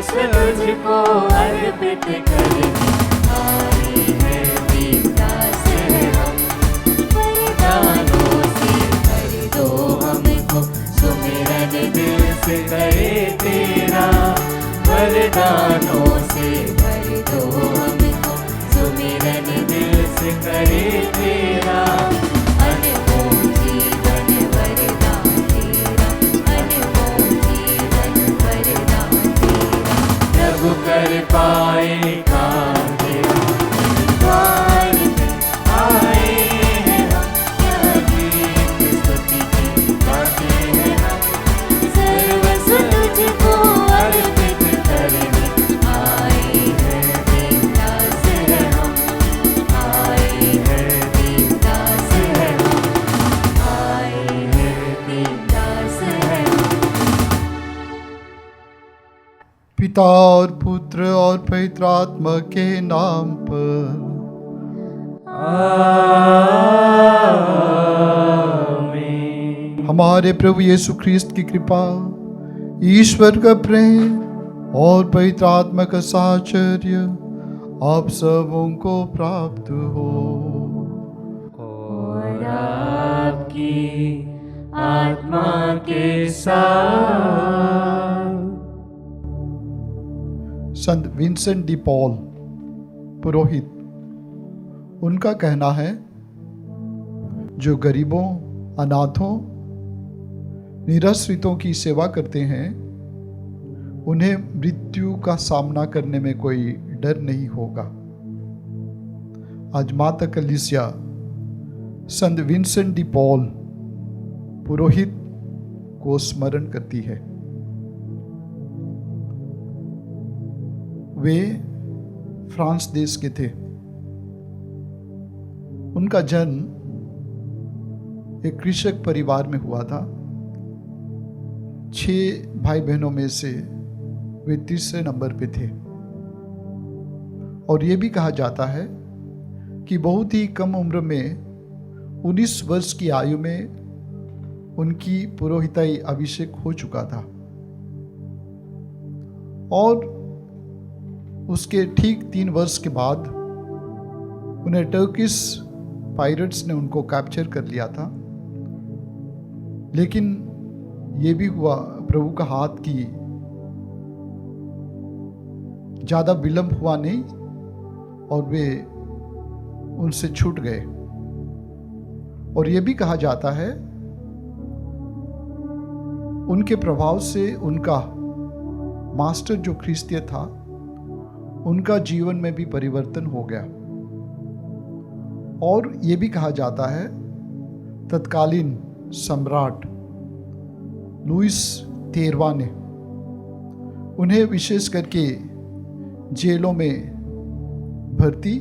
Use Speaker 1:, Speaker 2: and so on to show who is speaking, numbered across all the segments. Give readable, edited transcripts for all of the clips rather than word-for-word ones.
Speaker 1: सर्वस्व तुझको अर्पित करने आए हैं दीवदास हम। वरदानों से भर दो हमको, सुमिरन दिल से करे तेरा। वरदानों से भर दो हमको, सुमिरन दिल से करे तेरा। अनमोल जीवन वरदान तेरा, अनमोल जीवन वरदान तेरा। प्रभु कर पाए काम तेरा, द्वार पे आए हैं हम। क्या गीत स्तुति की गाते हैं हम, सर्वस्व तुझको अर्पित करने आए हैं दीवदास हम। आए हैं दीवदास हम, आए हैं दीवदास हम।
Speaker 2: पिता और पुत्र और पवित्र आत्मा के नाम पर
Speaker 1: आमीन।
Speaker 2: हमारे प्रभु यीशु ख्रिस्त की कृपा, ईश्वर का प्रेम और पवित्र आत्मा का साहचर्य आप सबों को प्राप्त हो।
Speaker 1: और आपकी आत्मा के साथ।
Speaker 2: संत विंसेंट डी पॉल पुरोहित, उनका कहना है, जो गरीबों, अनाथों, निराश्रितों की सेवा करते हैं, उन्हें मृत्यु का सामना करने में कोई डर नहीं होगा। आज माता कलीसिया संत विंसेंट डी पॉल पुरोहित को स्मरण करती है। वे फ्रांस देश के थे। उनका जन्म एक कृषक परिवार में हुआ था। 6 भाई बहनों में से वे तीसरे नंबर पे थे। और ये भी कहा जाता है कि बहुत ही कम उम्र में 19 वर्ष की आयु में उनकी पुरोहिताई अभिषेक हो चुका था। और उसके ठीक 3 वर्ष के बाद उन्हें टर्किश पायरेट्स ने उनको कैप्चर कर लिया था। लेकिन ये भी हुआ प्रभु का हाथ की ज़्यादा विलंब हुआ नहीं और वे उनसे छूट गए। और ये भी कहा जाता है उनके प्रभाव से उनका मास्टर जो ख्रिस्तीय था, उनका जीवन में भी परिवर्तन हो गया। और ये भी कहा जाता है तत्कालीन सम्राट लुईस 13वां ने उन्हें विशेष करके जेलों में भर्ती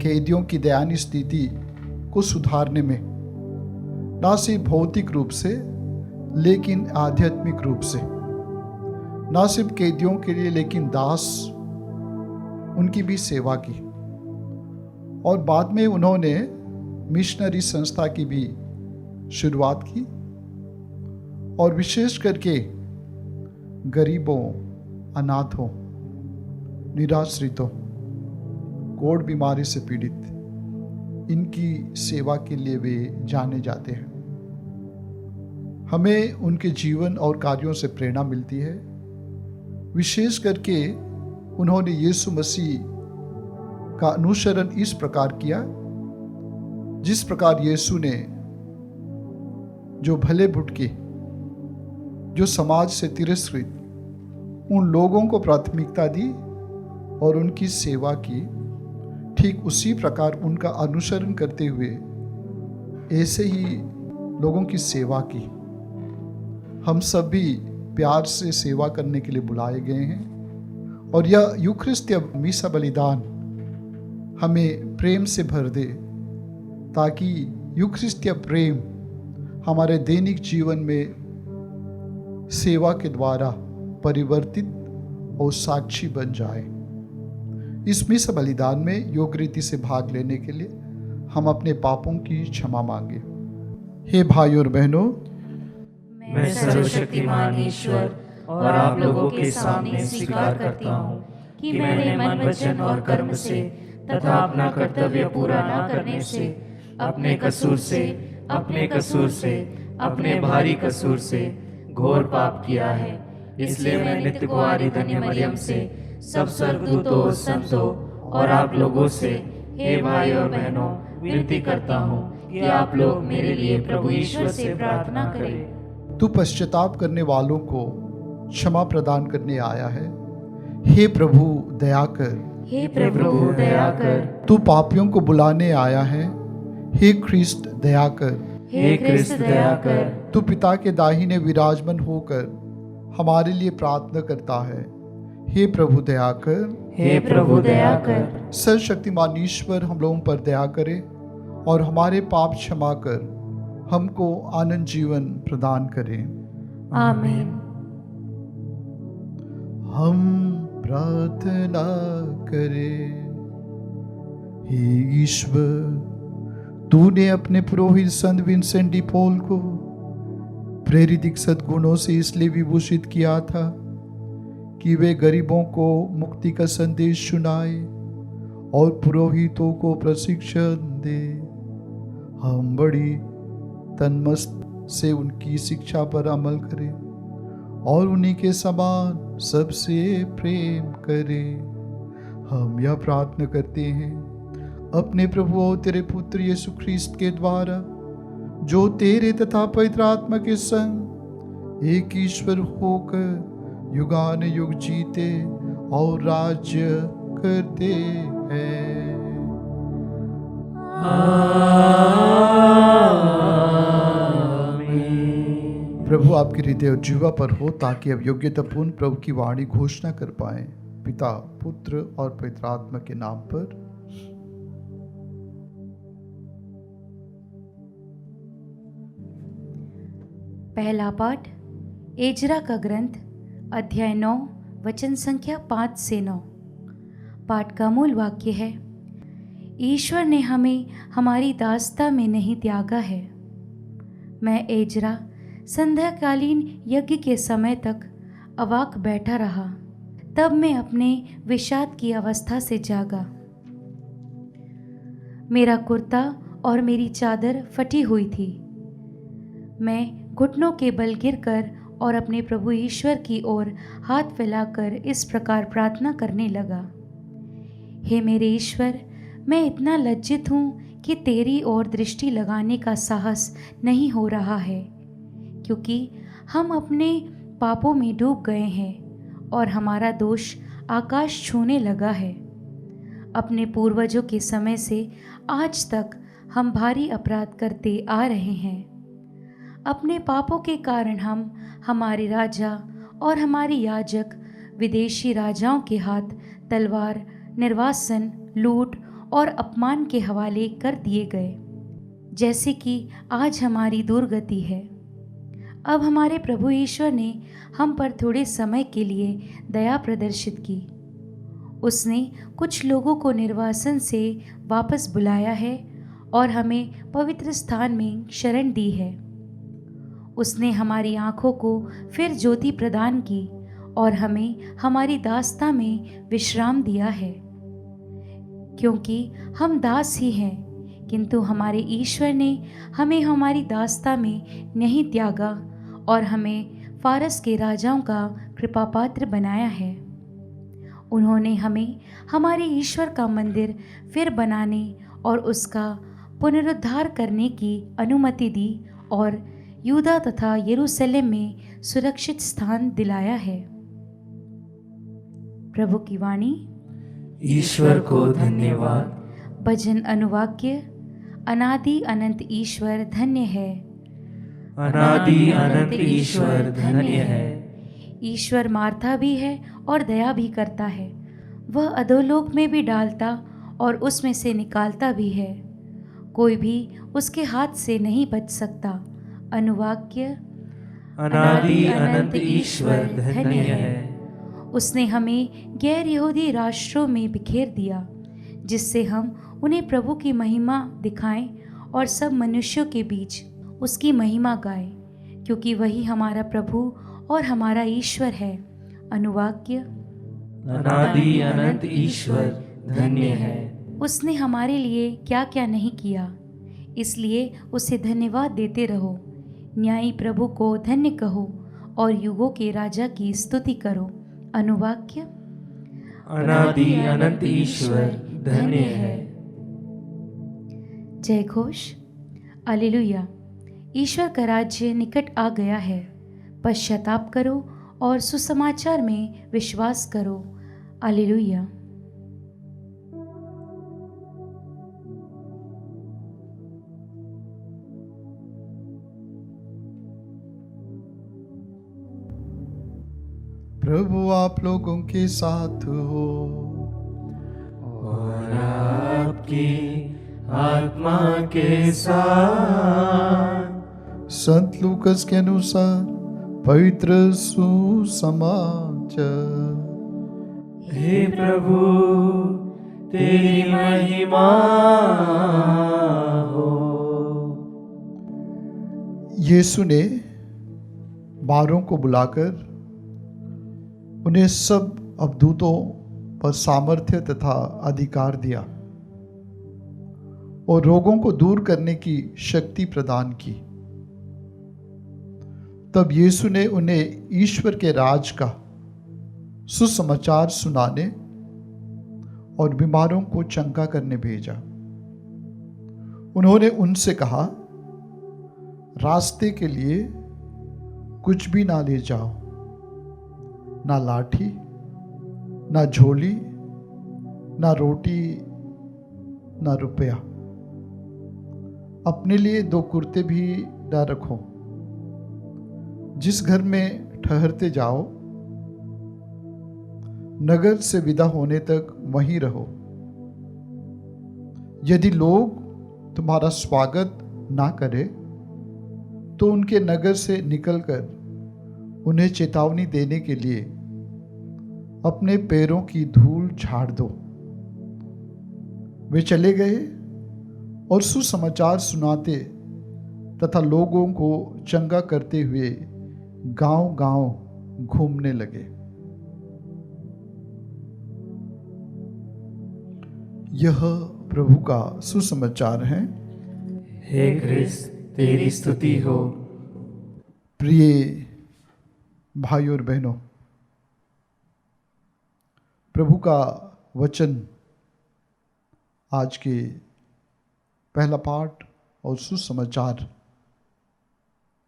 Speaker 2: कैदियों की दयनीय स्थिति को सुधारने में न सिर्फ भौतिक रूप से लेकिन आध्यात्मिक रूप से, न सिर्फ कैदियों के लिए लेकिन दास उनकी भी सेवा की। और बाद में उन्होंने मिशनरी संस्था की भी शुरुआत की और विशेष करके गरीबों, अनाथों, निराश्रितों, कोढ़ बीमारी से पीड़ित, इनकी सेवा के लिए वे जाने जाते हैं। हमें उनके जीवन और कार्यों से प्रेरणा मिलती है। विशेष करके उन्होंने यीशु मसीह का अनुसरण इस प्रकार किया जिस प्रकार यीशु ने जो भले भुटके, जो समाज से तिरस्कृत, उन लोगों को प्राथमिकता दी और उनकी सेवा की। ठीक उसी प्रकार उनका अनुसरण करते हुए ऐसे ही लोगों की सेवा की। हम सभी प्यार से सेवा करने के लिए बुलाए गए हैं और यह यूखरिस्तीय मिसा बलिदान हमें प्रेम से भर दे, ताकि यूखरिस्तीय प्रेम हमारे दैनिक जीवन में सेवा के द्वारा परिवर्तित और साक्षी बन जाए। इस मिसा बलिदान में योग्य रीति से भाग लेने के लिए हम अपने पापों की क्षमा मांगे। हे भाई और बहनों,
Speaker 1: मैं सर्वशक्तिमान ईश्वर और आप लोगों के सामने स्वीकार करता हूँ कि मैंने मन, वचन और कर्म से तथा अपना कर्तव्य पूरा न करने से अपने कसूर से अपने भारी कसूर से घोर पाप किया है। इसलिए मैं नित्य कुंवारी धन्य मरियम से, सब स्वर्गदूतों, संतों और आप लोगों से, हे भाई और बहनों, विनती करता हूँ कि आप लोग मेरे लिए प्रभु ईश्वर से प्रार्थना करें।
Speaker 2: तू पश्चाताप करने वालों को क्षमा प्रदान करने आया है। हे प्रभु दया कर।
Speaker 1: हे प्रभु दया कर।
Speaker 2: तू पापियों को बुलाने आया है। हे ख्रिस्त दया कर।
Speaker 1: हे ख्रिस्त दया कर।
Speaker 2: तू पिता के दाहिने विराजमान होकर हमारे लिए प्रार्थना करता है। हे प्रभु दया कर।
Speaker 1: हे प्रभु दया कर।
Speaker 2: सर्वशक्तिमान ईश्वर हम लोगों पर दया करे और हमारे पाप क्षमा कर हमको आनंद जीवन प्रदान करे।
Speaker 1: आमीन।
Speaker 2: हम प्रार्थना करें। हे ईश्वर, तूने अपने पुरोहित संत विंसेंट डी पॉल को प्रेरित सद्गुणों से इसलिए विभूषित किया था कि वे गरीबों को मुक्ति का संदेश सुनाए और पुरोहितों को प्रशिक्षण दे। हम बड़ी तन्मस्त से उनकी शिक्षा पर अमल करें और उन्हीं के समान सबसे प्रेम करें। हम यह प्रार्थना करते हैं अपने प्रभु और तेरे पुत्र यीशु ख्रिस्त के द्वारा, जो तेरे तथा पवित्र आत्मा के संग एक ईश्वर होकर युगान युग जीते और राज्य करते हैं। प्रभु आपके हृदय और जीवा पर हो, ताकि अब योग्यतापूर्ण प्रभु की वाणी घोषणा कर पाए। पिता, पुत्र और पवित्र आत्मा के नाम पर।
Speaker 3: पहला पाठ एजरा का ग्रंथ, अध्याय 9, वचन संख्या 5 से 9। पाठ का मूल वाक्य है, ईश्वर ने हमें हमारी दासता में नहीं त्यागा है। मैं एजरा संध्याकालीन यज्ञ के समय तक अवाक बैठा रहा। तब मैं अपने विषाद की अवस्था से जागा। मेरा कुर्ता और मेरी चादर फटी हुई थी। मैं घुटनों के बल गिरकर और अपने प्रभु ईश्वर की ओर हाथ फैलाकर इस प्रकार प्रार्थना करने लगा, हे मेरे ईश्वर, मैं इतना लज्जित हूँ कि तेरी ओर दृष्टि लगाने का साहस नहीं हो रहा है, क्योंकि हम अपने पापों में डूब गए हैं और हमारा दोष आकाश छूने लगा है। अपने पूर्वजों के समय से आज तक हम भारी अपराध करते आ रहे हैं। अपने पापों के कारण हम हमारे राजा और हमारे याजक विदेशी राजाओं के हाथ तलवार, निर्वासन, लूट और अपमान के हवाले कर दिए गए, जैसे कि आज हमारी दुर्गति है। अब हमारे प्रभु ईश्वर ने हम पर थोड़े समय के लिए दया प्रदर्शित की। उसने कुछ लोगों को निर्वासन से वापस बुलाया है और हमें पवित्र स्थान में शरण दी है। उसने हमारी आँखों को फिर ज्योति प्रदान की और हमें हमारी दासता में विश्राम दिया है, क्योंकि हम दास ही हैं, किंतु हमारे ईश्वर ने हमें हमारी दासता में नहीं त्यागा और हमें फारस के राजाओं का कृपा पात्र बनाया है। उन्होंने हमें हमारे ईश्वर का मंदिर फिर बनाने और उसका पुनरुद्धार करने की अनुमति दी और यूदा तथा यरूशलेम में सुरक्षित स्थान दिलाया है। प्रभु की वाणी।
Speaker 1: ईश्वर को धन्यवाद।
Speaker 3: भजन अनुवाक्य, अनादि अनंत ईश्वर धन्य है।
Speaker 1: अनादि अनंत ईश्वर धन्य है।
Speaker 3: ईश्वर मारता भी है और दया भी करता है। वह अधोलोक में भी डालता और उसमें से निकालता भी है। कोई भी उसके हाथ से नहीं बच सकता। अनुवाक्य,
Speaker 1: अनादि अनंत ईश्वर धन्य है।
Speaker 3: उसने हमें गैर यहूदी राष्ट्रों में बिखेर दिया, जिससे हम उन्हें प्रभु की महिमा दिखाएं और सब मनुष्यों के बीच उसकी महिमा गाएं, क्योंकि वही हमारा प्रभु और हमारा ईश्वर है। अनुवाक्य।
Speaker 1: अनादि अनंत ईश्वर धन्य है।
Speaker 3: उसने हमारे लिए क्या क्या नहीं किया, इसलिए उसे धन्यवाद देते रहो। न्यायी प्रभु को धन्य कहो और युगों के राजा की स्तुति करो। अनुवाक्य।
Speaker 1: अनादि अनंत ईश्वर धन्य है।
Speaker 3: जय घोष। हालेलुया। ईश्वर का राज्य निकट आ गया है। पश्चाताप करो और सुसमाचार में विश्वास करो। हालेलुया।
Speaker 2: प्रभु आप लोगों के साथ हो
Speaker 1: और आपकी आत्मा के साथ।
Speaker 2: संत लूकस के अनुसार पवित्र सुसमाचार।
Speaker 1: हे प्रभु तेरी महिमा हो।
Speaker 2: यीशु ने 12 को बुलाकर उन्हें सब अवधूतों पर सामर्थ्य तथा अधिकार दिया और रोगों को दूर करने की शक्ति प्रदान की। तब यीशु ने उन्हें ईश्वर के राज का सुसमाचार सुनाने और बीमारों को चंगा करने भेजा। उन्होंने उनसे कहा, रास्ते के लिए कुछ भी ना ले जाओ, ना लाठी, ना झोली, ना रोटी, ना रुपया। अपने लिए 2 कुर्ते भी ना रखो। जिस घर में ठहरते जाओ, नगर से विदा होने तक वहीं रहो। यदि लोग तुम्हारा स्वागत ना करें, तो उनके नगर से निकलकर उन्हें चेतावनी देने के लिए अपने पैरों की धूल झाड़ दो। वे चले गए और सुसमाचार सुनाते तथा लोगों को चंगा करते हुए गांव-गांव घूमने लगे। यह प्रभु का सुसमाचार है।
Speaker 1: हे क्रिस्त तेरी स्तुति हो।
Speaker 2: प्रिय भाई और बहनों, प्रभु का वचन आज के पहला पाठ और सुसमाचार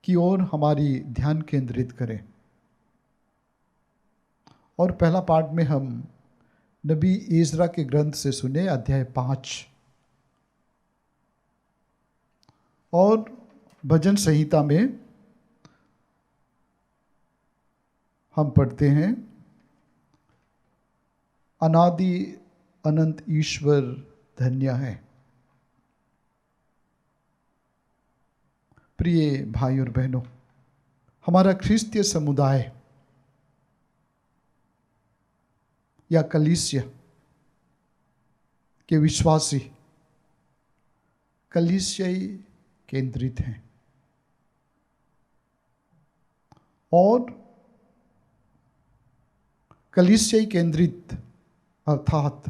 Speaker 2: की ओर हमारी ध्यान केंद्रित करें। और पहला पाठ में हम नबी इज़रा के ग्रंथ से सुने अध्याय 5 और भजन संहिता में हम पढ़ते हैं, अनादि अनंत ईश्वर धन्य है। प्रिय भाई और बहनों, हमारा ख्रिस्तीय समुदाय या कलीसिया के विश्वासी कलीसियाई केंद्रित हैं और कलीसियाई केंद्रित अर्थात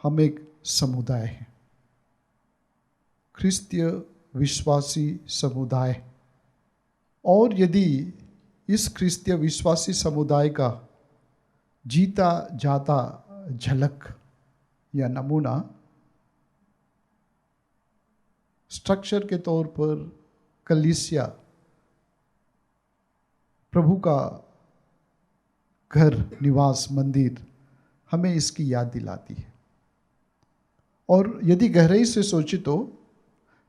Speaker 2: हम एक समुदाय हैं, ख्रिस्तीय विश्वासी समुदाय। और यदि इस ख्रिस्तीय विश्वासी समुदाय का जीता जाता झलक या नमूना स्ट्रक्चर के तौर पर कलीसिया प्रभु का घर, निवास, मंदिर हमें इसकी याद दिलाती है। और यदि गहराई से सोचे तो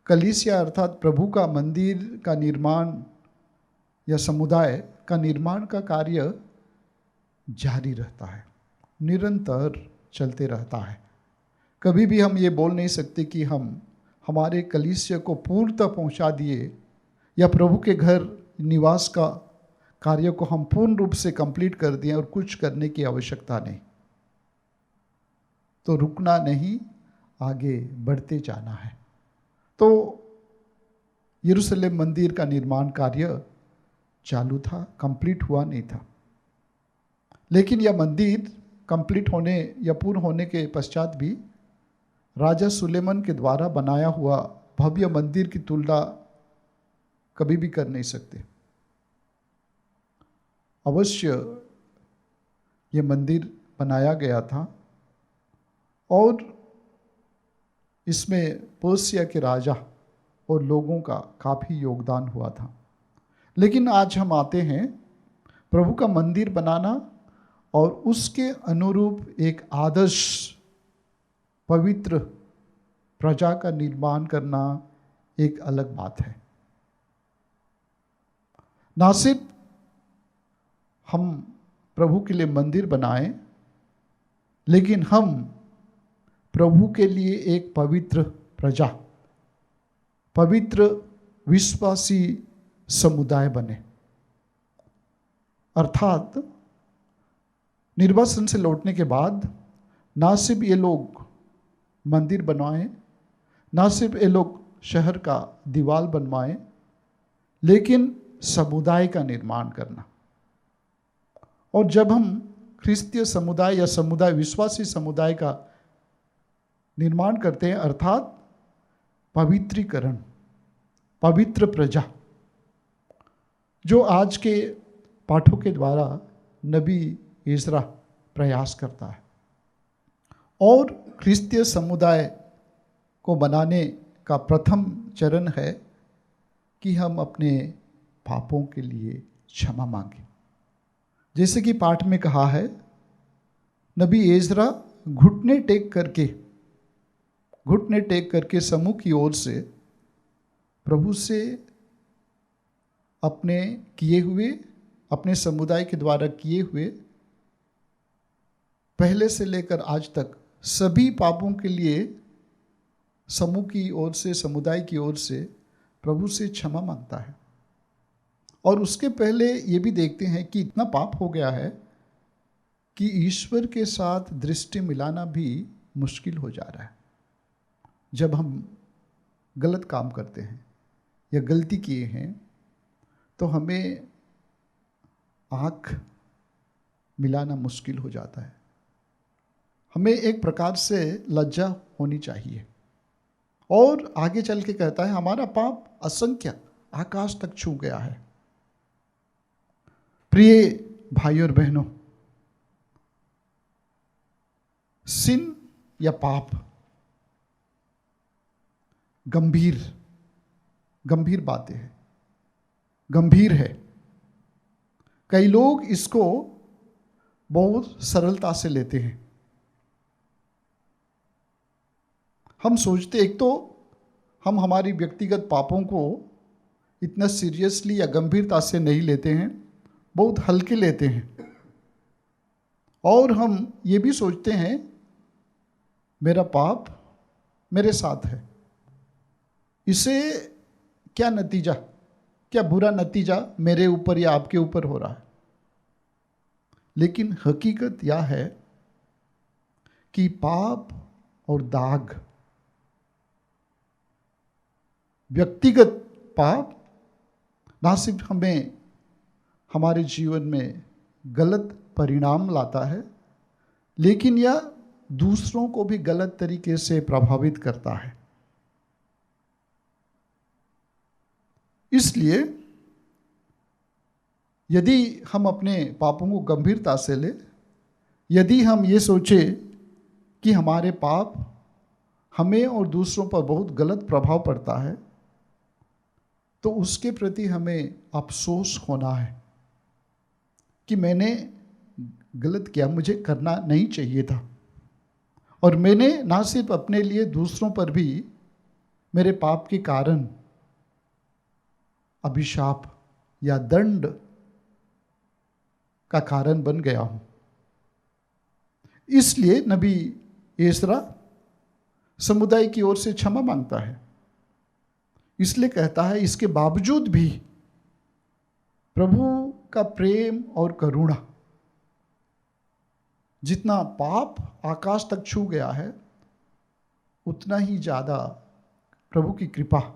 Speaker 2: कलीसिया अर्थात प्रभु का मंदिर का निर्माण या समुदाय का निर्माण का कार्य जारी रहता है, निरंतर चलते रहता है। कभी भी हम ये बोल नहीं सकते कि हम हमारे कलीसिया को पूर्णतः पहुंचा दिए या प्रभु के घर निवास का कार्य को हम पूर्ण रूप से कंप्लीट कर दिए और कुछ करने की आवश्यकता नहीं। तो रुकना नहीं, आगे बढ़ते जाना है। तो यरूशलेम मंदिर का निर्माण कार्य चालू था, कंप्लीट हुआ नहीं था। लेकिन यह मंदिर कंप्लीट होने या पूर्ण होने के पश्चात भी राजा सुलेमान के द्वारा बनाया हुआ भव्य मंदिर की तुलना कभी भी कर नहीं सकते। अवश्य ये मंदिर बनाया गया था और इसमें पर्सिया के राजा और लोगों का काफ़ी योगदान हुआ था। लेकिन आज हम आते हैं प्रभु का मंदिर बनाना और उसके अनुरूप एक आदर्श पवित्र प्रजा का निर्माण करना एक अलग बात है। ना सिर्फ हम प्रभु के लिए मंदिर बनाएं, लेकिन हम प्रभु के लिए एक पवित्र प्रजा, पवित्र विश्वासी समुदाय बने। अर्थात निर्वासन से लौटने के बाद ना सिर्फ ये लोग मंदिर बनवाएं, ना सिर्फ ये लोग शहर का दीवार बनवाएं, लेकिन समुदाय का निर्माण करना। और जब हम ख्रिस्तीय समुदाय या समुदाय विश्वासी समुदाय का निर्माण करते हैं, अर्थात पवित्रीकरण, पवित्र प्रजा, जो आज के पाठों के द्वारा नबी इज़रा प्रयास करता है। और ख्रिस्तीय समुदाय को बनाने का प्रथम चरण है कि हम अपने पापों के लिए क्षमा मांगें। जैसे कि पाठ में कहा है, नबी इज़रा घुटने टेक करके समूह की ओर से प्रभु से अपने किए हुए, अपने समुदाय के द्वारा किए हुए पहले से लेकर आज तक सभी पापों के लिए समूह की ओर से, समुदाय की ओर से प्रभु से क्षमा मांगता है। और उसके पहले ये भी देखते हैं कि इतना पाप हो गया है कि ईश्वर के साथ दृष्टि मिलाना भी मुश्किल हो जा रहा है। जब हम गलत काम करते हैं या गलती किए हैं तो हमें आँख मिलाना मुश्किल हो जाता है। हमें एक प्रकार से लज्जा होनी चाहिए। और आगे चल के कहता है, हमारा पाप असंख्य आकाश तक छू गया है। प्रिय भाइयों और बहनों, सिन या पाप गंभीर बातें हैं, गंभीर है। कई लोग इसको बहुत सरलता से लेते हैं। हम सोचते, एक तो हम हमारी व्यक्तिगत पापों को इतना सीरियसली या गंभीरता से नहीं लेते हैं, बहुत हल्के लेते हैं। और हम ये भी सोचते हैं मेरा पाप मेरे साथ है, इसे क्या नतीजा, क्या बुरा नतीजा मेरे ऊपर या आपके ऊपर हो रहा है। लेकिन हकीकत यह है कि पाप और दाग, व्यक्तिगत पाप ना सिर्फ हमें हमारे जीवन में गलत परिणाम लाता है, लेकिन यह दूसरों को भी गलत तरीके से प्रभावित करता है। इसलिए यदि हम अपने पापों को गंभीरता से लें, यदि हम ये सोचें कि हमारे पाप हमें और दूसरों पर बहुत गलत प्रभाव पड़ता है, तो उसके प्रति हमें अफसोस होना है कि मैंने गलत किया, मुझे करना नहीं चाहिए था। और मैंने ना सिर्फ अपने लिए, दूसरों पर भी मेरे पाप के कारण अभिशाप या दंड का कारण बन गया हूं। इसलिए नबी इज़रा समुदाय की ओर से क्षमा मांगता है। इसलिए कहता है, इसके बावजूद भी प्रभु का प्रेम और करुणा, जितना पाप आकाश तक छू गया है, उतना ही ज़्यादा प्रभु की कृपा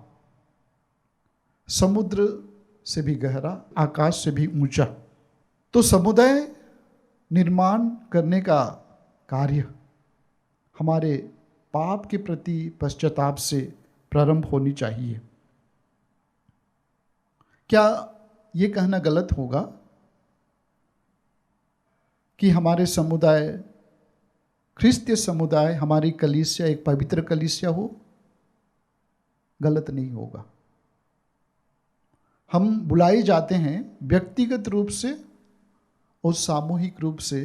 Speaker 2: समुद्र से भी गहरा, आकाश से भी ऊंचा। तो समुदाय निर्माण करने का कार्य हमारे पाप के प्रति पश्चाताप से प्रारंभ होनी चाहिए। क्या ये कहना गलत होगा कि हमारे समुदाय, ख्रिस्तीय समुदाय, हमारी कलीसिया एक पवित्र कलीसिया हो? गलत नहीं होगा। हम बुलाए जाते हैं व्यक्तिगत रूप से और सामूहिक रूप से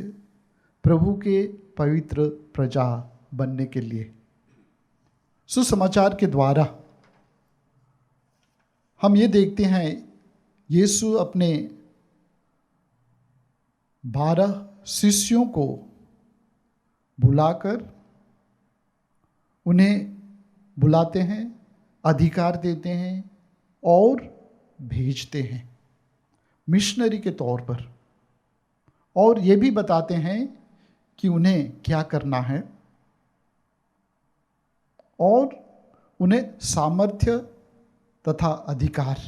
Speaker 2: प्रभु के पवित्र प्रजा बनने के लिए। सुसमाचार के द्वारा हम ये देखते हैं यीशु अपने 12 शिष्यों को बुलाकर उन्हें बुलाते हैं, अधिकार देते हैं और भेजते हैं मिशनरी के तौर पर, और ये भी बताते हैं कि उन्हें क्या करना है और उन्हें सामर्थ्य तथा अधिकार।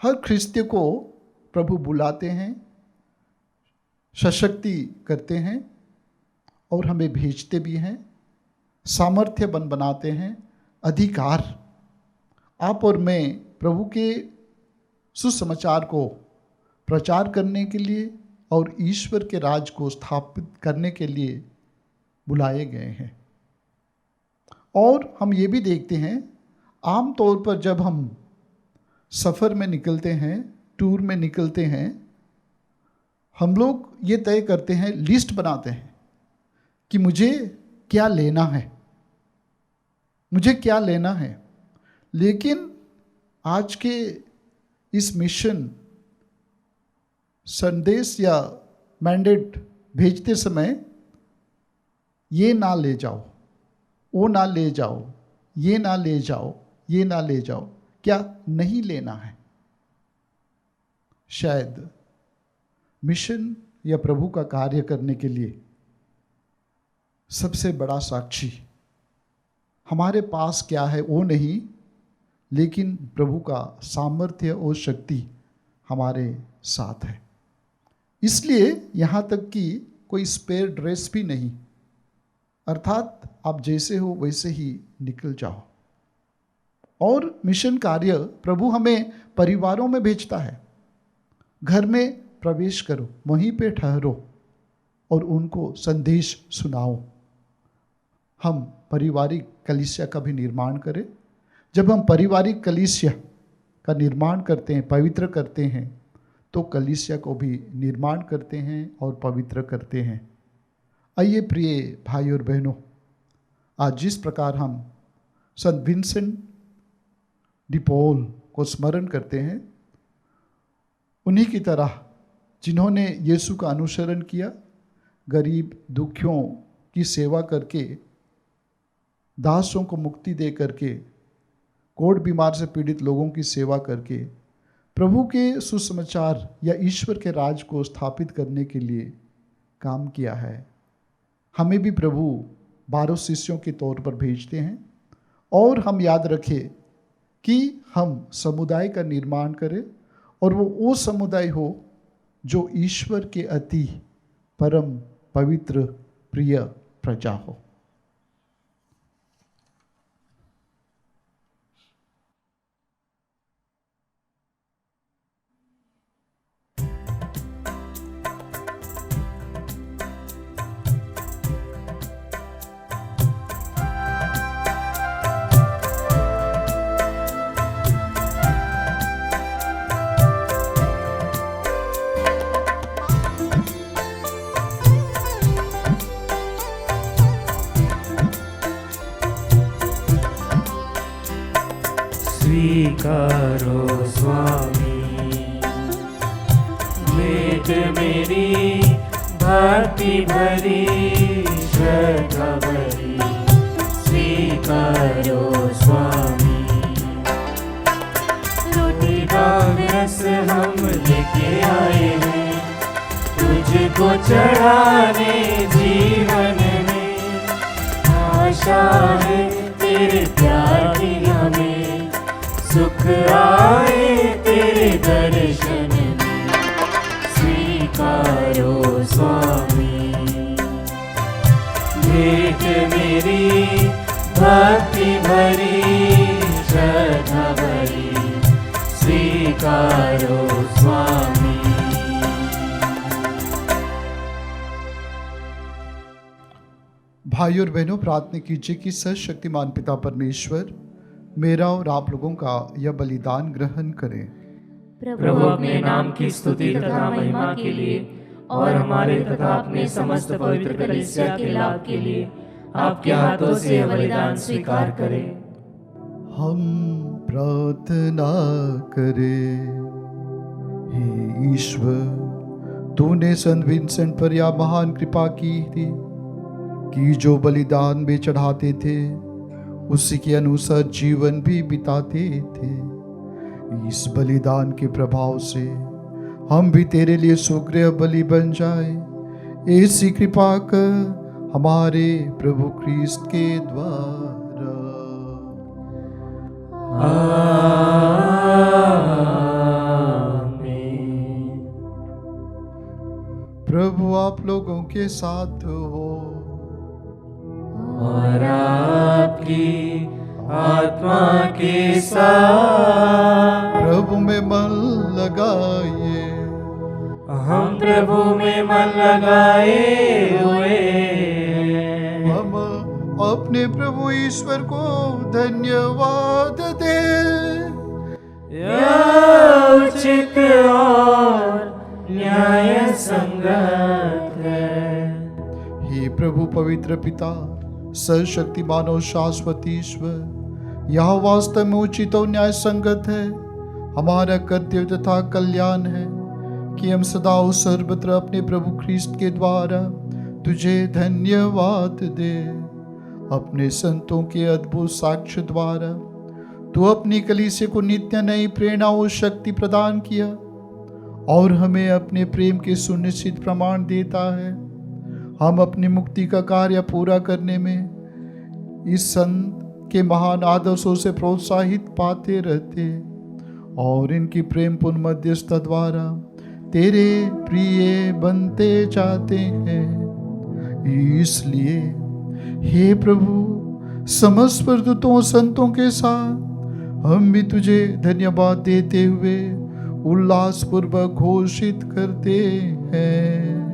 Speaker 2: हर ख्रिस्ती को प्रभु बुलाते हैं, सशक्ति करते हैं और हमें भेजते भी हैं, सामर्थ्य बनाते हैं, अधिकार। आप और मैं प्रभु के सुसमाचार को प्रचार करने के लिए और ईश्वर के राज को स्थापित करने के लिए बुलाए गए हैं। और हम ये भी देखते हैं, आम तौर पर जब हम सफ़र में निकलते हैं, टूर में निकलते हैं, हम लोग ये तय करते हैं, लिस्ट बनाते हैं कि मुझे क्या लेना है, मुझे क्या लेना है। लेकिन आज के इस मिशन संदेश या मैंडेट भेजते समय ये ना ले जाओ, वो ना ले जाओ, ये ना ले जाओ, ये ना ले जाओ, क्या नहीं लेना है? शायद मिशन या प्रभु का कार्य करने के लिए सबसे बड़ा साक्षी हमारे पास क्या है वो नहीं, लेकिन प्रभु का सामर्थ्य और शक्ति हमारे साथ है। इसलिए यहाँ तक कि कोई स्पेयर ड्रेस भी नहीं, अर्थात आप जैसे हो वैसे ही निकल जाओ। और मिशन कार्य प्रभु हमें परिवारों में भेजता है। घर में प्रवेश करो, वहीं पे ठहरो और उनको संदेश सुनाओ। हम पारिवारिक कलीसिया का भी निर्माण करें। जब हम पारिवारिक कलीसिया का निर्माण करते हैं, पवित्र करते हैं, तो कलीसिया को भी निर्माण करते हैं और पवित्र करते हैं। आइए प्रिय भाई और बहनों, आज जिस प्रकार हम संत विंसेंट डी पॉल को स्मरण करते हैं, उन्हीं की तरह जिन्होंने यीशु का अनुसरण किया, गरीब दुखियों की सेवा करके, दासों को मुक्ति दे करके, कोढ़ बीमार से पीड़ित लोगों की सेवा करके प्रभु के सुसमाचार या ईश्वर के राज को स्थापित करने के लिए काम किया है। हमें भी प्रभु 12 शिष्यों के तौर पर भेजते हैं। और हम याद रखें कि हम समुदाय का निर्माण करें, और वो समुदाय हो जो ईश्वर के अति परम पवित्र प्रिय प्रजा हो।
Speaker 1: स्वीकारो स्वामी भेंट मेरी, भक्ति भरी श्रद्धा भरी। स्वीकारो स्वामी, रोटी का रस हम लेके आए हैं, तुझको चढ़ाने जीवन में। आशा है तेरे प्यार की हमें, सुख आए दर्शन में स्वीकारो स्वामी। भेंट मेरी भक्ति भरी श्रद्धा भरी स्वीकारो स्वामी।
Speaker 2: भाई और बहनों, प्रार्थना कीजिए कि सर्वशक्तिमान पिता परमेश्वर मेरा और आप लोगों का यह बलिदान ग्रहण करें।
Speaker 1: प्रभु अपने नाम की स्तुति तथा महिमा के लिए और हमारे तथा अपने समस्त पवित्र कलीसिया के लाभ के लिए आपके हाथों से यह बलिदान स्वीकार करें।
Speaker 2: हम प्रार्थना करें। हे ईश्वर, तूने संत विंसेंट पर यह महान कृपा की थी कि जो बलिदान वे चढ़ाते थे उसी के अनुसार जीवन भी बिताते थे। इस बलिदान के प्रभाव से हम भी तेरे लिए सुग्रीव बलि बन जाए। ऐसी कृपा कर हमारे प्रभु ख्रीस्त के द्वारा।
Speaker 1: आमीन।
Speaker 2: प्रभु आप लोगों के साथ हो
Speaker 1: और आपकी आत्मा के साथ।
Speaker 2: प्रभु में मन लगाइए।
Speaker 1: हम प्रभु में मन लगाए हुए हैं।
Speaker 2: हम अपने प्रभु ईश्वर को धन्यवाद दे।
Speaker 1: यह उचित और न्याय संगत है।
Speaker 2: हे प्रभु पवित्र पिता, सर्वशक्तिमान और शाश्वत ईश्वर, यह वास्तव में उचित और न्याय संगत है, हमारा कर्तव्य तथा कल्याण है कि हम सदा और सर्वत्र अपने प्रभु ख्रीस्त के द्वारा तुझे धन्यवाद दे। अपने संतों के अद्भुत साक्ष्य द्वारा तू अपनी कलीसिया को नित्य नई प्रेरणा और शक्ति प्रदान किया और हमें अपने प्रेम के सुनिश्चित प्रमाण देता है। हम अपनी मुक्ति का कार्य पूरा करने में इस संत के महान आदर्शों से प्रोत्साहित पाते रहते और इनकी प्रेमपूर्ण मध्यस्थता द्वारा तेरे प्रिय बनते जाते हैं। इसलिए हे प्रभु, समस्त प्रदूतों संतों के साथ हम भी तुझे धन्यवाद देते हुए उल्लासपूर्वक घोषित करते हैं।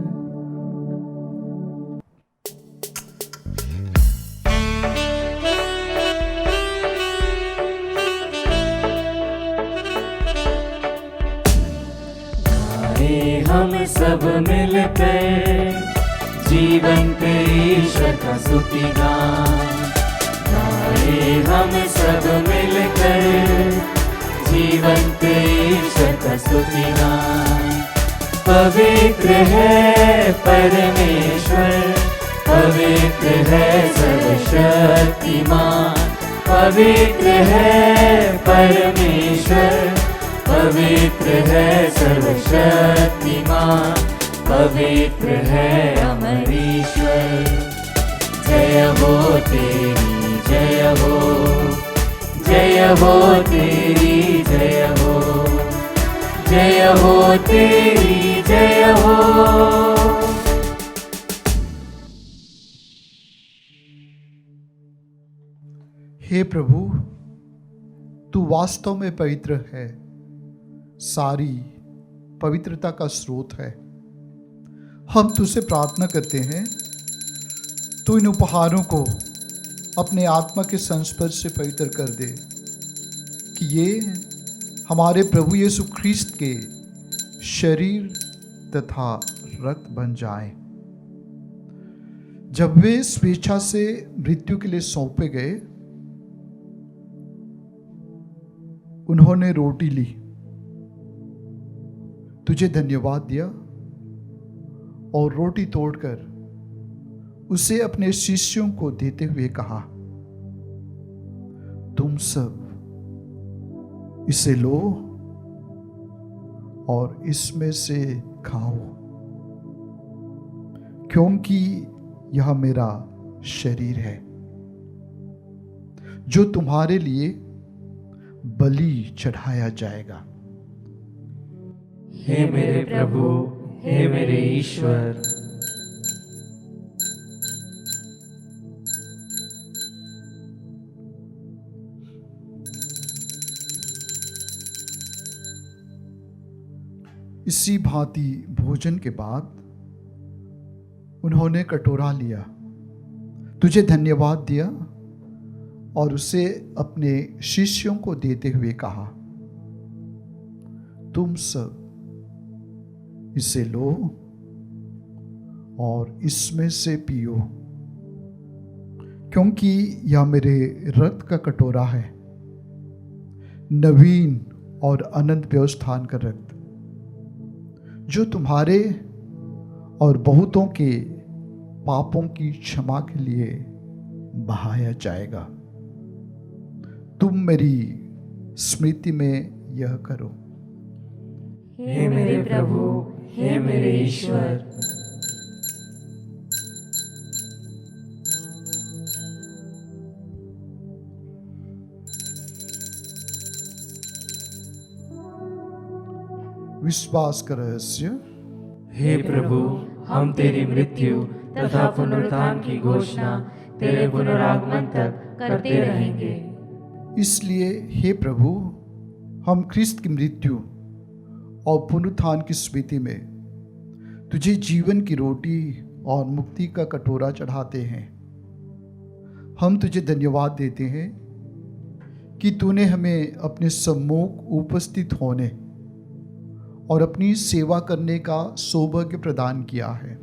Speaker 1: हम सब मिलकर जीवंत ईश्वर का स्तुति गान गाए। हम सब मिलकर जीवंत ईश्वर का स्तुति गान। पवित्र है परमेश्वर, पवित्र है सर्वशक्तिमान। पवित्र है परमेश्वर, पवित्र है सर्वशक्तिमान। पवित्र है अमर ईश्वर। जय हो तेरी जय हो, जय हो तेरी जय हो, जय हो तेरी जय हो।
Speaker 2: हे प्रभु, तू वास्तव में पवित्र है, सारी पवित्रता का स्रोत है। हम तुझसे प्रार्थना करते हैं, तू इन उपहारों को अपने आत्मा के संस्पर्श से पवित्र कर दे कि ये हमारे प्रभु यीशु ख्रीस्त के शरीर तथा रक्त बन जाएं। जब वे स्वेच्छा से मृत्यु के लिए सौंपे गए, उन्होंने रोटी ली, तुझे धन्यवाद दिया और रोटी तोड़कर उसे अपने शिष्यों को देते हुए कहा, तुम सब इसे लो और इसमें से खाओ, क्योंकि यह मेरा शरीर है जो तुम्हारे लिए बलि चढ़ाया जाएगा।
Speaker 1: हे मेरे प्रभु, हे मेरे ईश्वर।
Speaker 2: इसी भांति भोजन के बाद उन्होंने कटोरा लिया, तुझे धन्यवाद दिया और उसे अपने शिष्यों को देते हुए कहा, तुम सब इसे लो और इसमें से पियो, क्योंकि यह मेरे रक्त का कटोरा है, नवीन और अनंत व्यवस्थान का रक्त, जो तुम्हारे और बहुतों के पापों की क्षमा के लिए बहाया जाएगा। तुम मेरी स्मृति में यह करो।
Speaker 1: हे मेरे प्रभु, हे मेरे ईश्वर।
Speaker 2: विश्वास का रहस्य।
Speaker 1: हे प्रभु, हम तेरी मृत्यु तथा पुनरुत्थान की घोषणा तेरे पुनरागमन तक करते रहेंगे।
Speaker 2: इसलिए हे प्रभु, हम ख्रिस्त की मृत्यु और पुनरुत्थान की स्मृति में तुझे जीवन की रोटी और मुक्ति का कटोरा चढ़ाते हैं। हम तुझे धन्यवाद देते हैं कि तूने हमें अपने सम्मुख उपस्थित होने और अपनी सेवा करने का सौभाग्य प्रदान किया है।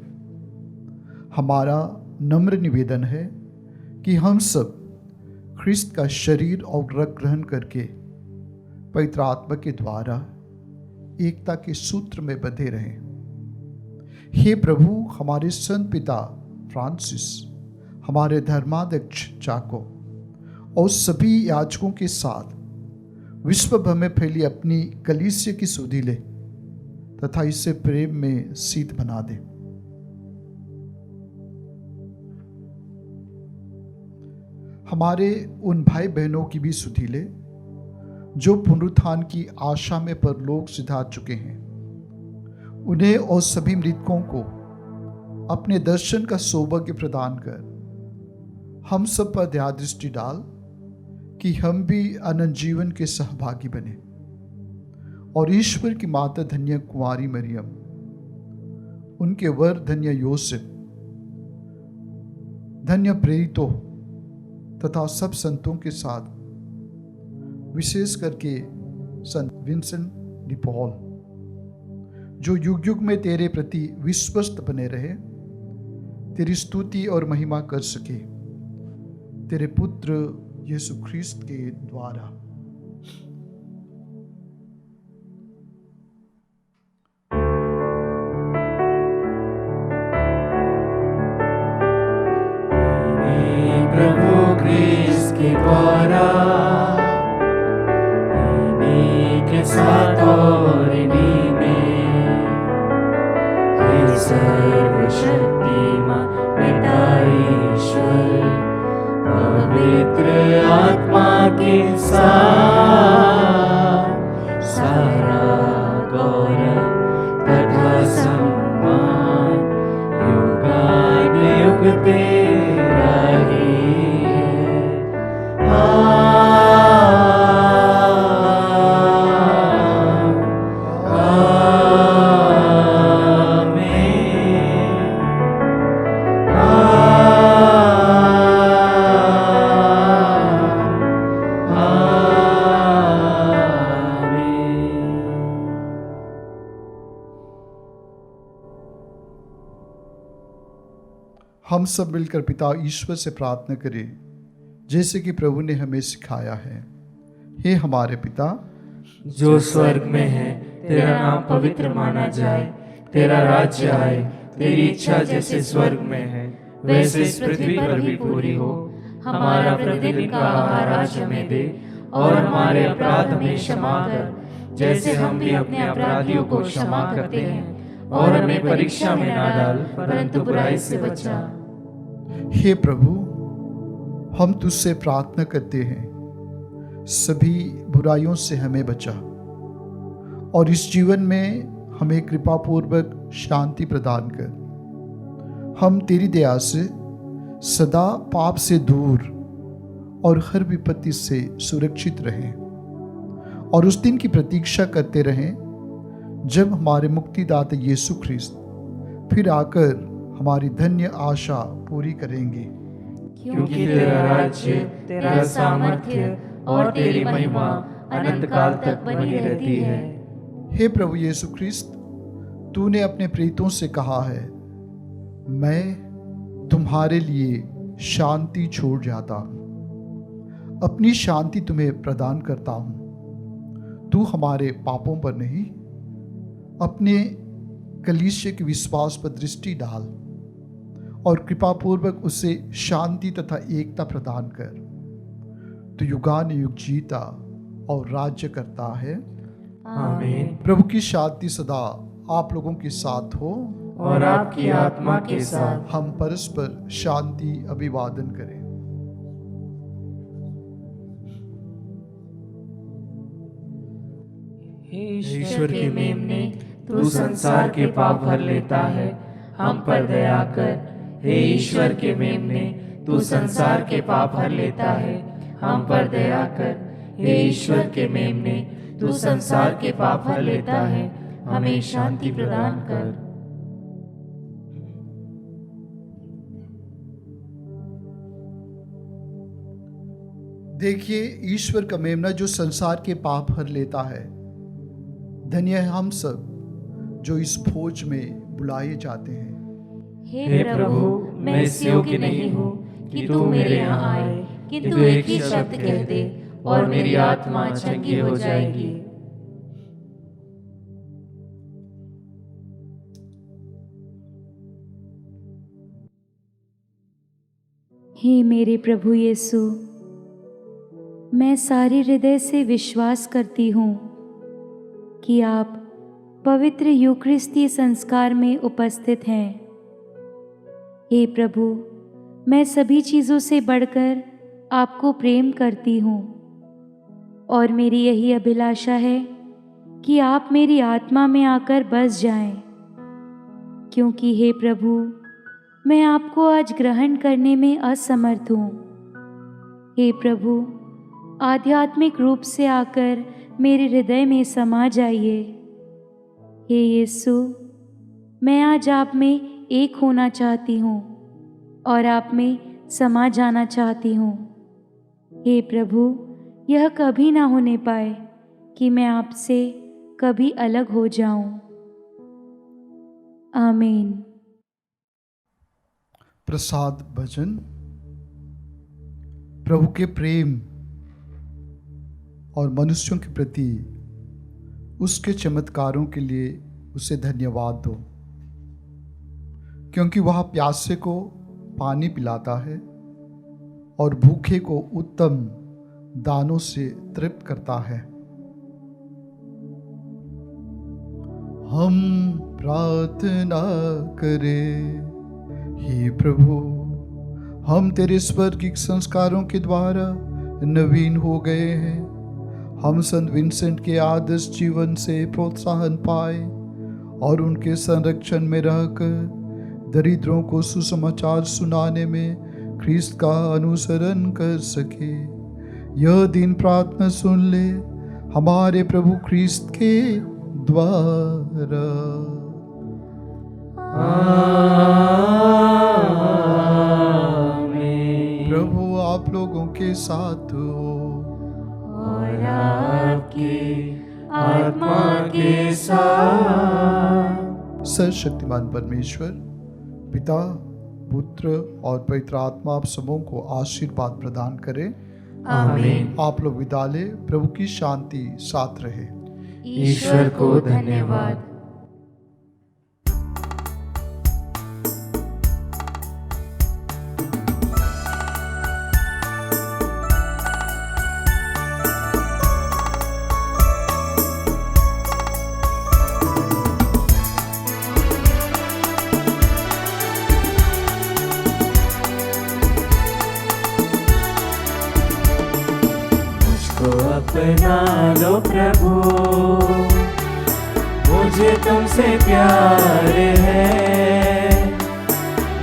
Speaker 2: हमारा नम्र निवेदन है कि हम सब ख्रिस्त का शरीर और रक्त ग्रहण करके पवित्र आत्मा के द्वारा एकता के सूत्र में बंधे रहें। हे प्रभु, हमारे संत पिता फ्रांसिस, हमारे धर्माध्यक्ष चाको और सभी याजकों के साथ विश्व भर में फैली अपनी कलीसिया की सुधि ले तथा इसे प्रेम में शीत बना दे। हमारे उन भाई बहनों की भी सुधि ले जो पुनरुत्थान की आशा में परलोक सिधा चुके हैं। उन्हें और सभी मृतकों को अपने दर्शन का सौभाग्य प्रदान कर हम सब पर दया दृष्टि डाल कि हम भी अनंत जीवन के सहभागी बने और ईश्वर की माता धन्य कुंवारी मरियम, उनके वर धन्य योसेफ, धन्य प्रेरितों तथा सब संतों के साथ विशेष करके संत विंसेंट डी पॉल, जो युग युग में तेरे प्रति विश्वस्त बने रहे, तेरी स्तुति और महिमा कर सके, तेरे पुत्र यीशु ख्रिस्त के द्वारा।
Speaker 1: प्रभु ख्रिस्त के द्वारा, इन्हीं के साथ और इन्हीं में, हे सर्वशक्तिमान पिता ईश्वर, पवित्र आत्मा के साथ सारा गौरव तथा सम्मान युगानुयुग तेरा ही
Speaker 2: हम सब मिलकर पिता ईश्वर से प्रार्थना करें जैसे कि प्रभु ने हमें सिखाया है। हे हमारे पिता
Speaker 1: जो स्वर्ग में है, तेरा नाम पवित्र माना जाए, तेरा राज्य आए, तेरी इच्छा जैसे स्वर्ग में है वैसे इस पृथ्वी पर भी पूरी हो। हमारा प्रतिदिन का आहार आज हमें दे और हमारे अपराध हमें क्षमा कर जैसे हम भी अपने अपराधियों को क्षमा करते हैं, और हमें परीक्षा में ना डाल परंतु बुराई से बचा।
Speaker 2: हे प्रभु, हम तुझसे प्रार्थना करते हैं, सभी बुराइयों से हमें बचा और इस जीवन में हमें कृपापूर्वक शांति प्रदान कर। हम तेरी दया से सदा पाप से दूर और हर विपत्ति से सुरक्षित रहें और उस दिन की प्रतीक्षा करते रहें जब हमारे मुक्तिदाता यीशु ख्रिस्त फिर आकर हमारी धन्य आशा पूरी करेंगे।
Speaker 1: क्योंकि तेरा राज्य, तेरा सामर्थ्य और तेरी महिमा अनंत काल तक बनी रहती है।
Speaker 2: हे प्रभु यीशु ख्रिस्त, तूने अपने प्रेरितों से कहा है, मैं तुम्हारे लिए शांति छोड़ जाता हूँ, अपनी शांति तुम्हें प्रदान करता हूँ। तू हमारे पापों पर नहीं, अपने कलीसिया के विश्वास पर दृष्टि डाल और कृपापूर्वक उसे शांति तथा एकता प्रदान कर। तू युगानुयुग जीता और राज्य करता है।
Speaker 1: आमीन।
Speaker 2: प्रभु की शांति सदा आप लोगों के साथ हो
Speaker 1: और आपकी आत्मा के साथ।
Speaker 2: हम परस्पर शांति अभिवादन करें।
Speaker 1: ईश्वर के मेमने, तू संसार के पाप भर लेता है, हम पर दया कर। हे ईश्वर के मेमने, तू संसार के पाप भर लेता है, हम पर दया कर। हे ईश्वर के मेमने, तू संसार के पाप भर लेता है, हमें शांति प्रदान कर।
Speaker 2: देखिए, ईश्वर का मेमना जो संसार के पाप भर लेता है। धन्य है हम सब जो इस भोज में बुलाए जाते हैं।
Speaker 1: हे प्रभु, मैं इस योग्य नहीं हूँ कि तू मेरे यहाँ आए, किंतु एक ही शब्द कह दे और मेरी आत्मा चंगी हो जाएगी।
Speaker 3: हे मेरे प्रभु यीशु, मैं सारे हृदय से विश्वास करती हूँ कि आप पवित्र यूकरिस्ती संस्कार में उपस्थित हैं। हे प्रभु, मैं सभी चीज़ों से बढ़कर आपको प्रेम करती हूँ और मेरी यही अभिलाषा है कि आप मेरी आत्मा में आकर बस जाएं, क्योंकि हे प्रभु, मैं आपको आज ग्रहण करने में असमर्थ हूँ। हे प्रभु, आध्यात्मिक रूप से आकर मेरे हृदय में समा जाइए। हे यीशु, मैं आज आप में एक होना चाहती हूँ और आप में समा जाना चाहती हूँ। हे प्रभु, यह कभी ना होने पाए कि मैं आपसे कभी अलग हो जाऊं। आमीन।
Speaker 2: प्रसाद भजन। प्रभु के प्रेम और मनुष्यों के प्रति उसके चमत्कारों के लिए उसे धन्यवाद दो, क्योंकि वह प्यासे को पानी पिलाता है और भूखे को उत्तम दानों से तृप्त करता है। हम प्रार्थना करें। हे प्रभु, हम तेरे स्वर्गिक संस्कारों के द्वारा नवीन हो गए हैं। हम संत विंसेंट के आदर्श जीवन से प्रोत्साहन पाए और उनके संरक्षण में रहकर दरिद्रों को सुसमाचार सुनाने में ख्रिस्त का अनुसरण कर सके। यह दिन प्रार्थना सुन ले हमारे प्रभु ख्रिस्त के द्वारा।
Speaker 1: आमीन।
Speaker 2: प्रभु आप लोगों के साथ हो
Speaker 1: और आपकी आत्मा के साथ।
Speaker 2: सर्वशक्तिमान परमेश्वर पिता, पुत्र और पवित्र आत्मा आप सबों को आशीर्वाद प्रदान करे।
Speaker 1: आमीन।
Speaker 2: आप लोग विदा ले। प्रभु की शांति साथ रहे।
Speaker 1: ईश्वर को धन्यवाद। अपना लो प्रभु, मुझे तुमसे प्यार है,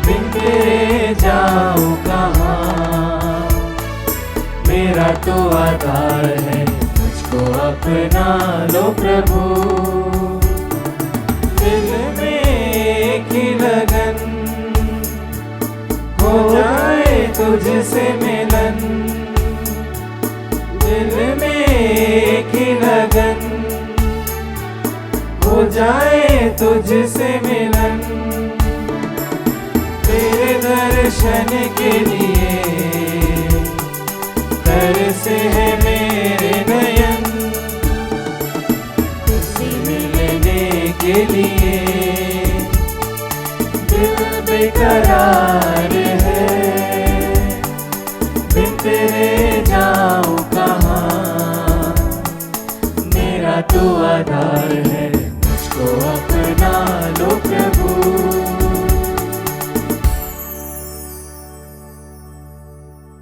Speaker 1: बिन तेरे जाऊं कहाँ। मेरा तो आधार है, मुझको अपना लो प्रभु। दिल में एक ही लगन, हो जाए तुझसे मिलन। दिल में एक ही लगन, हो जाए तुझसे मिलन। तेरे दर्शन के लिए तरसे है मेरे नयन, तुझसे मिलने के लिए दिल बेकरार है। बिन तेरे